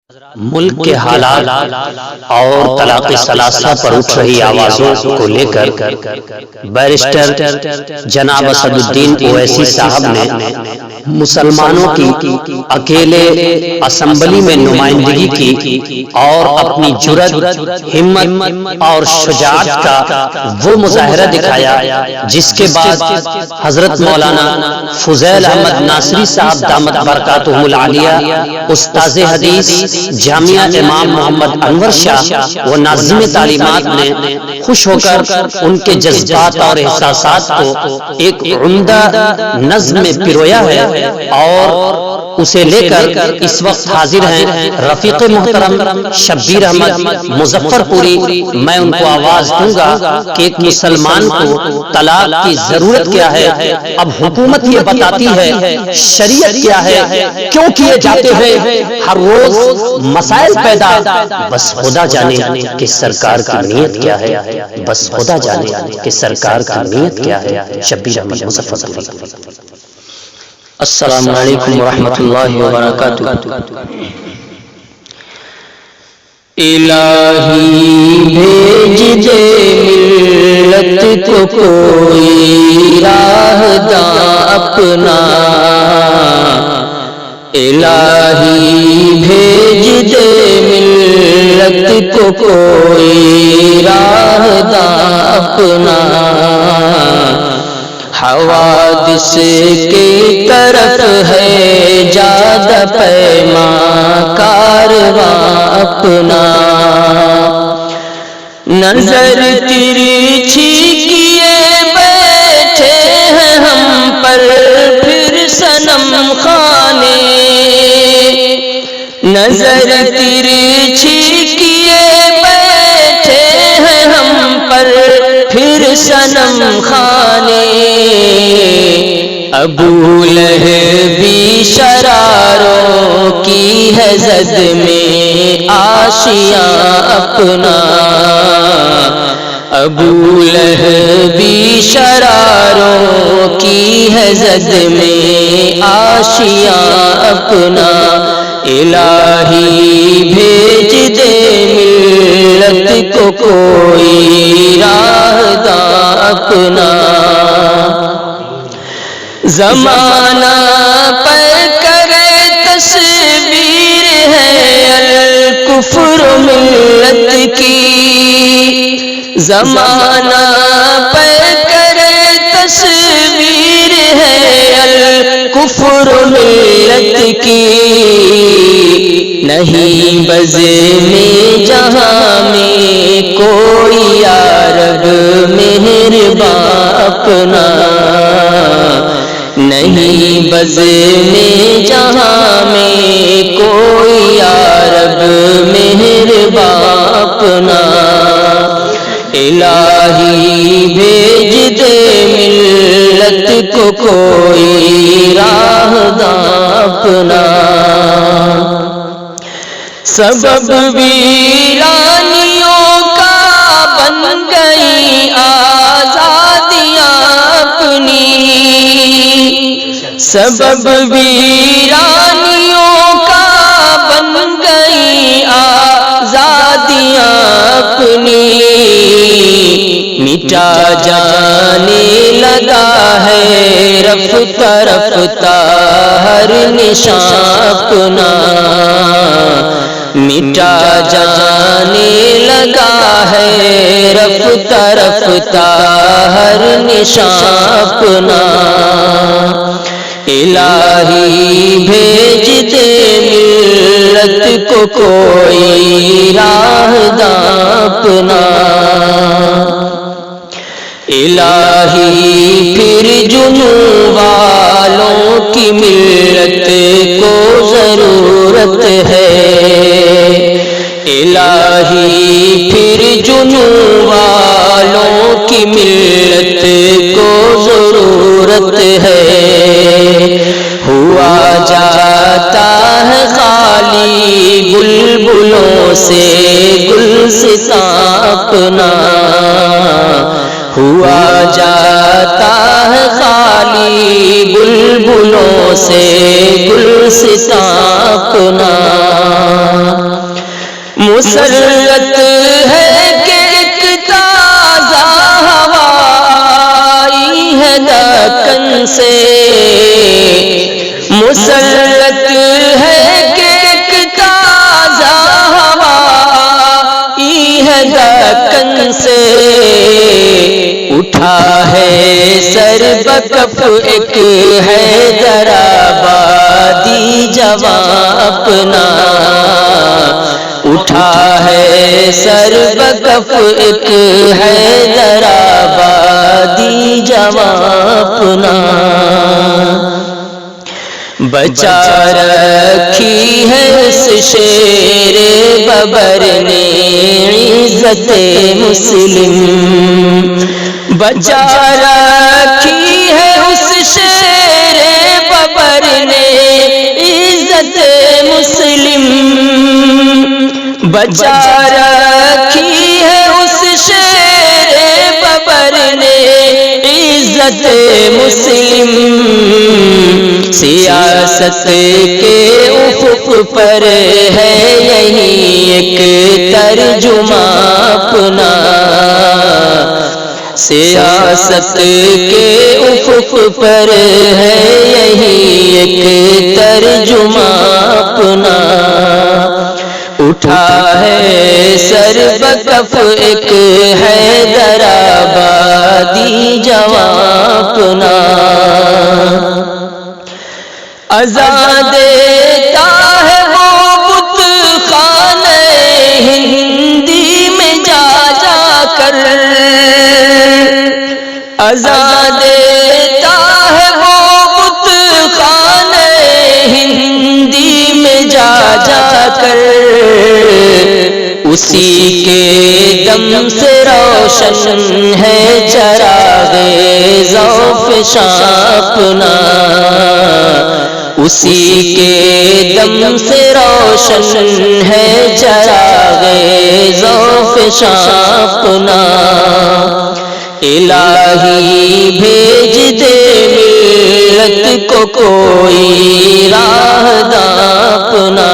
ملک کے حالات اور طلاق ثلاثہ پر اٹھ رہی آوازوں کو لے کر بیرسٹر جناب اسد الدین اویسی صاحب نے مسلمانوں کی اکیلے اسمبلی میں نمائندگی کی اور اپنی جرأت، ہمت اور شجاعت کا وہ مظاہرہ دکھایا جس کے بعد حضرت مولانا فضیل احمد ناصری صاحب دامت برکاتہم العالیہ استاذ حدیث جامعہ امام محمد انور شاہ و ناظم تعلیمات نے خوش ہو کر ان کے جذبات اور احساسات کو ایک عمدہ نظم میں پرویا ہے اور اسے لے کر اس وقت حاضر ہیں رفیق محترم شبیر احمد مظفر پوری۔ میں ان کو آواز دوں گا کہ ایک مسلمان کو طلاق کی ضرورت کیا ہے، اب حکومت یہ بتاتی ہے، شریعت کیا ہے، کیوں کیے جاتے ہیں ہر روز مسائل پیدا، بس خدا جانے کہ سرکار کی نیت کیا ہے، بس خدا جانے کہ سرکار کی نیت کیا ہے۔ شبیر احمد مظفر پوری۔ السلام علیکم ورحمۃ اللہ وبرکاتہ۔ الہی بھیج دے ملت کو کوئی راہ داں اپنا، الہی بھیج دے ملت کو کوئی راہ داں اپنا، حوادث کی طرف ہے زیادہ پیماں کارواں اپنا، نظر ترچھی کیے بیٹھے ہیں ہم پر پھر صنم خانے، نظر ترچھی کیے بیٹھے ہیں ہم پر پھر صنم خانے، ابو لہبی شراروں کی ہے زد میں آشیاں اپنا، ابو لہبی شراروں کی ہے زد میں آشیاں اپنا، الہی بھیج دے ملت کو کوئی راہ داں اپنا، زمانہ پر کرے تصویر ہے الکفر ملت کی، زمانہ پر کرے تصویر ہے الکفر ملت کی، نہیں بزم جہاں میں کوئی یارب مہرباں اپنا، نہیں بزم جہاں میں کوئی یارب مہرباں اپنا، الہی بھیج دے ملت کو کوئی راہ داں اپنا، سبب ویرانیوں کا بن گئی آزادیاں اپنی، سبب ویرانیوں کا بن گئی آزادیاں اپنی، مٹا جانے لگا ہے رفتہ رفتہ ہر نشان اپنا، مٹا جانے لگا ہے رفتہ رفتہ ہر نشان اپنا، الہی بھیج دے ملت کو کوئی راہ داں اپنا، الہی پھر جنوں والوں کی ملت کو ضرورت ہے، الہی پھر جنوں والوں کی ملت کو ضرورت ہے، ہوا جاتا ہے خالی بلبلوں سے گلستاں اپنا، ہوا جاتا ہے خالی بلبلوں سے گلستاں اپنا، مسرت ہے کہ ایک تازہ ہوا آئی ہے دکن سے، مسرت ہے کہ ایک تازہ ہوا آئی ہے دکن سے، اٹھا ہے سر بکف ایک ہے درآبادی جوان اپنا، اٹھا ہے سر بکف ایک ہے درآبادی جوان اپنا، بچا رکھی ہے اس شیر ببر نے عزت مسلم، بچا رکھی ہے اس شیر ببر نے عزت مسلم، بچا رکھی ہے اس شیر ببر نے عزت مسلم، سیاست کے افق پر ہے یہی ایک ترجمہ اپنا، سیاست کے افق پر ہے یہی ایک ترجمہ اپنا، اٹھا ہے سر بکف ایک ہے درآبادی جوان اپنا، اذان دیتا ہے وہ بت خانے ہندی میں جا جا کر، اذان دیتا ہے وہ بت خانے ہندی میں جا جا کر، اسی کے دم سے روشن ہے چراغ ذوف شاہ اپنا، اسی کے دم سے روشن ہے چراغ ذوف شاہ اپنا، الہی بھیج دے ملت کو کوئی راہداں اپنا،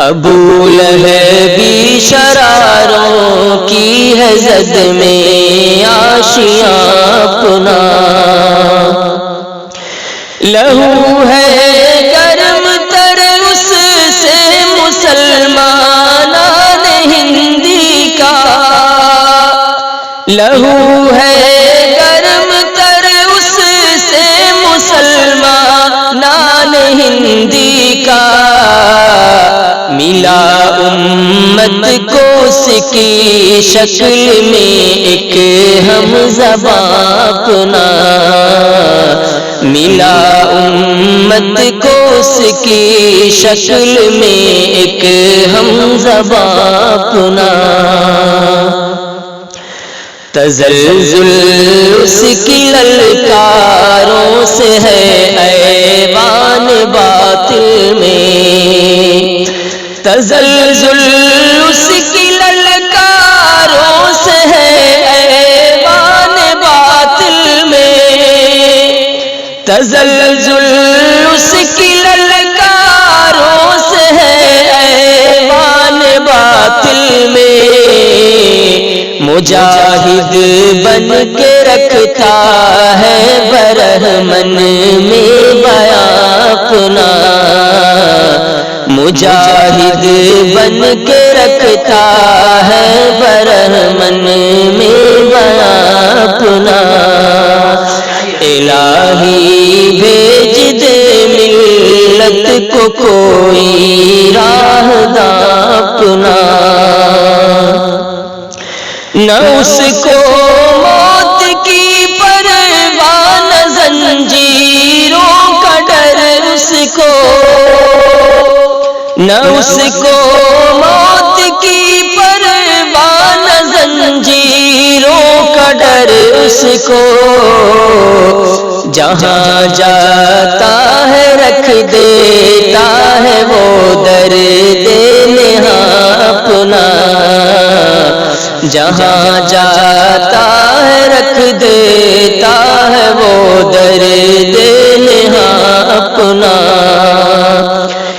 ابو لہب شراروں کی ہے زد میں آشیاں اپنا، لہو ہے گرم تر اس سے مسلمانان ہندی کا، لہو ہے گرم تر اس سے مسلمانان ہندی کا، ملا امت کو اس کی شکل میں ایک ہم زباں اپنا، ملا امت کو اس کی شکل میں ایک ہم زباں اپنا، تزلزل اس کی للکاروں سے ہے ایوان باطل میں، تزلزل اس کی للکاروں سے ہے ایوان باطل میں، تزلزل اس کی للکاروں سے ہے ایوان باطل میں، مجاہد بن کے رکھتا ہے برہمن میں بیان اپنا، مجاہد بن کے رکھتا ہے برہمن میں بیان اپنا، الہی بھیج دے ملت کو کوئی راہداں اپنا، نہ اس کو موت کی پرواہ نہ زنجیروں کا ڈر اس کو، نہ اس کو موت کی پرواہ نہ زنجیروں کا ڈر اس کو، جہاں جاتا ہے رکھ دیتا ہے وہ درد نہاں اپنا، جہاں جاتا ہے رکھ دیتا ہے وہ درد نہاں اپنا،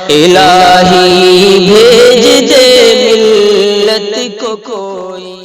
الہی بھیج کو کوئی